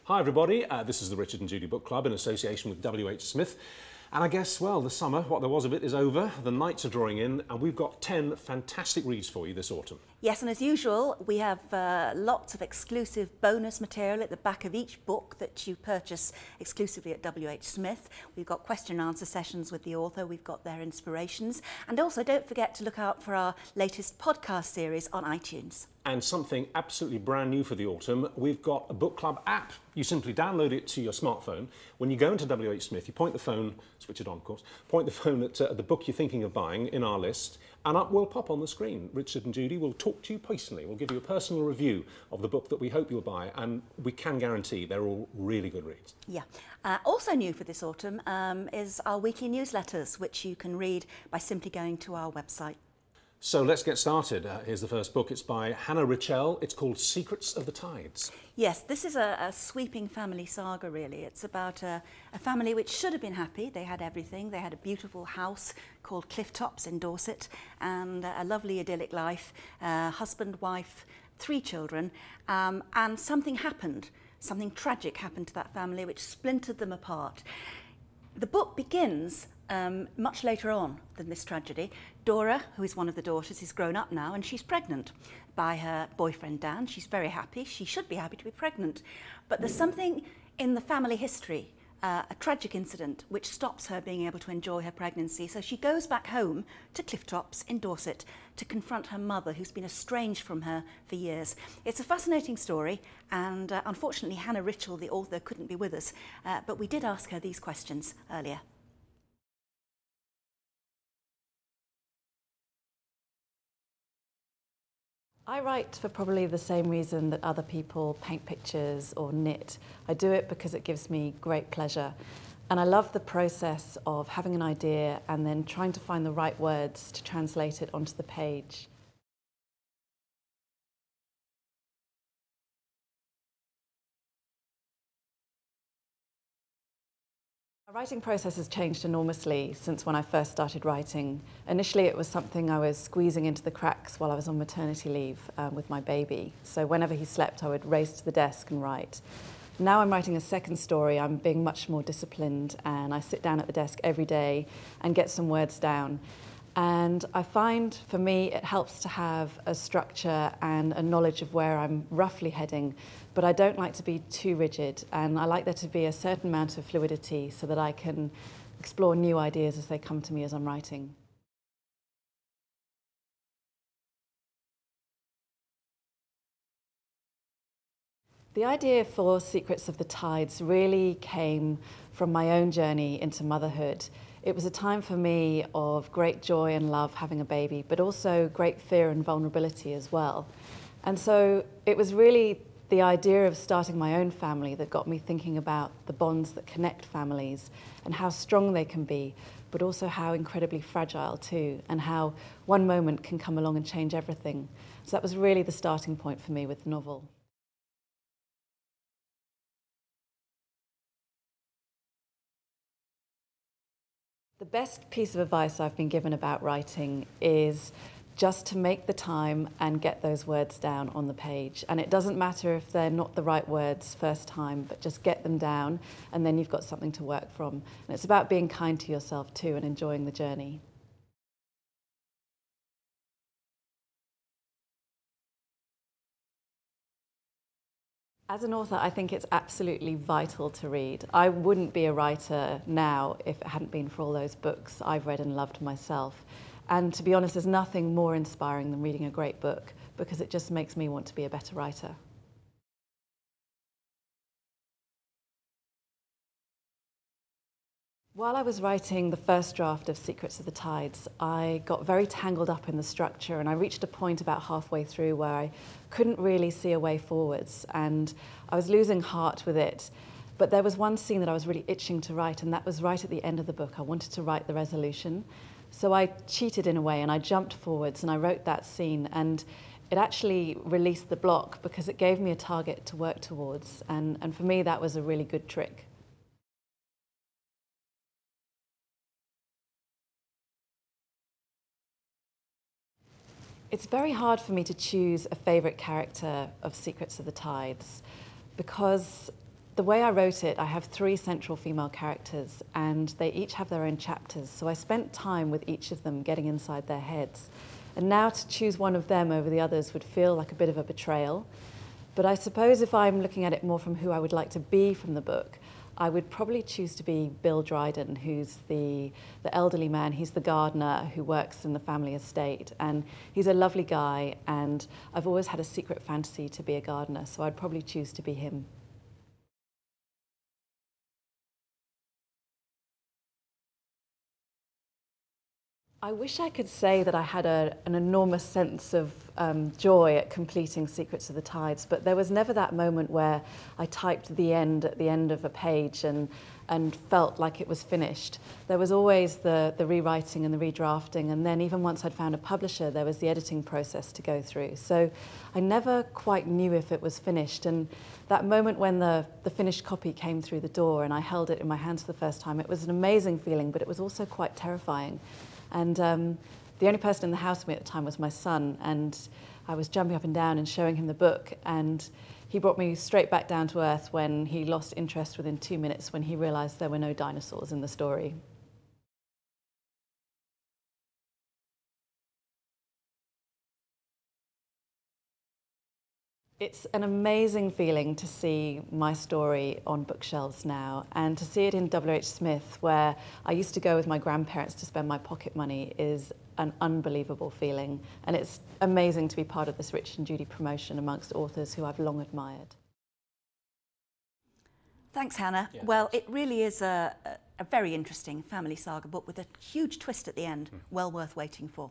Hi everybody, this is the Richard and Judy Book Club in association with WHSmith. And I guess, well, the summer, what there was of it, is over. The nights are drawing in, and we've got 10 fantastic reads for you this autumn. Yes, and as usual, we have lots of exclusive bonus material at the back of each book that you purchase exclusively at WHSmith. We've got question and answer sessions with the author, we've got their inspirations, and also don't forget to look out for our latest podcast series on iTunes. And something absolutely brand new for the autumn, we've got a book club app. You simply download it to your smartphone. When you go into WHSmith, you point the phone, switch it on of course, point the phone at the book you're thinking of buying in our list, and up will pop on the screen. Richard and Judy will talk to you personally. We'll give you a personal review of the book that we hope you'll buy, and we can guarantee they're all really good reads. Yeah. Also new for this autumn is our weekly newsletters, which you can read by simply going to our website. So let's get started. Here's the first book. It's by Hannah Richell. It's called Secrets of the Tides. Yes, this is a sweeping family saga, really. It's about a family which should have been happy. They had everything. They had a beautiful house called Clifftops in Dorset and a lovely idyllic life, husband, wife, 3 children, and something happened. Something tragic happened to that family which splintered them apart. The book begins much later on than this tragedy. Dora, who is one of the daughters, is grown up now and she's pregnant by her boyfriend Dan. She's very happy. She should be happy to be pregnant. But there's something in the family history, a tragic incident, which stops her being able to enjoy her pregnancy. So she goes back home to Clifftops in Dorset to confront her mother, who's been estranged from her for years. It's a fascinating story, and unfortunately Hannah Richell, the author, couldn't be with us, but we did ask her these questions earlier. I write for probably the same reason that other people paint pictures or knit. I do it because it gives me great pleasure. And I love the process of having an idea and then trying to find the right words to translate it onto the page. My writing process has changed enormously since when I first started writing. Initially it was something I was squeezing into the cracks while I was on maternity leave with my baby. So whenever he slept I would race to the desk and write. Now I'm writing a second story. I'm being much more disciplined and I sit down at the desk every day and get some words down. And I find, for me, it helps to have a structure and a knowledge of where I'm roughly heading, but I don't like to be too rigid, and I like there to be a certain amount of fluidity so that I can explore new ideas as they come to me as I'm writing. The idea for Secrets of the Tides really came from my own journey into motherhood. It was a time for me of great joy and love having a baby, but also great fear and vulnerability as well. And so it was really the idea of starting my own family that got me thinking about the bonds that connect families and how strong they can be, but also how incredibly fragile too, and how one moment can come along and change everything. So that was really the starting point for me with the novel. The best piece of advice I've been given about writing is just to make the time and get those words down on the page. And it doesn't matter if they're not the right words first time, but just get them down and then you've got something to work from. And it's about being kind to yourself too and enjoying the journey. As an author, I think it's absolutely vital to read. I wouldn't be a writer now if it hadn't been for all those books I've read and loved myself. And to be honest, there's nothing more inspiring than reading a great book because it just makes me want to be a better writer. While I was writing the first draft of Secrets of the Tides, I got very tangled up in the structure and I reached a point about halfway through where I couldn't really see a way forwards and I was losing heart with it. But there was one scene that I was really itching to write, and that was right at the end of the book. I wanted to write the resolution. So I cheated in a way and I jumped forwards and I wrote that scene, and it actually released the block because it gave me a target to work towards. And for me, that was a really good trick. It's very hard for me to choose a favourite character of Secrets of the Tides because the way I wrote it, I have 3 central female characters and they each have their own chapters. So I spent time with each of them getting inside their heads. And now to choose one of them over the others would feel like a bit of a betrayal. But I suppose if I'm looking at it more from who I would like to be from the book, I would probably choose to be Bill Dryden, who's the elderly man. He's the gardener who works in the family estate, and he's a lovely guy, and I've always had a secret fantasy to be a gardener, so I'd probably choose to be him. I wish I could say that I had an enormous sense of joy at completing Secrets of the Tides, but there was never that moment where I typed the end at the end of a page and felt like it was finished. There was always the rewriting and the redrafting, and then even once I'd found a publisher, there was the editing process to go through. So I never quite knew if it was finished, and that moment when the finished copy came through the door and I held it in my hands for the first time, it was an amazing feeling, but it was also quite terrifying. And the only person in the house with me at the time was my son, and I was jumping up and down and showing him the book, and he brought me straight back down to earth when he lost interest within 2 minutes when he realised there were no dinosaurs in the story. It's an amazing feeling to see my story on bookshelves now, and to see it in WHSmith, where I used to go with my grandparents to spend my pocket money, is an unbelievable feeling. And it's amazing to be part of this Richard and Judy promotion amongst authors who I've long admired. Thanks, Hannah. Yeah, well, it really is a very interesting family saga book with a huge twist at the end, well worth waiting for.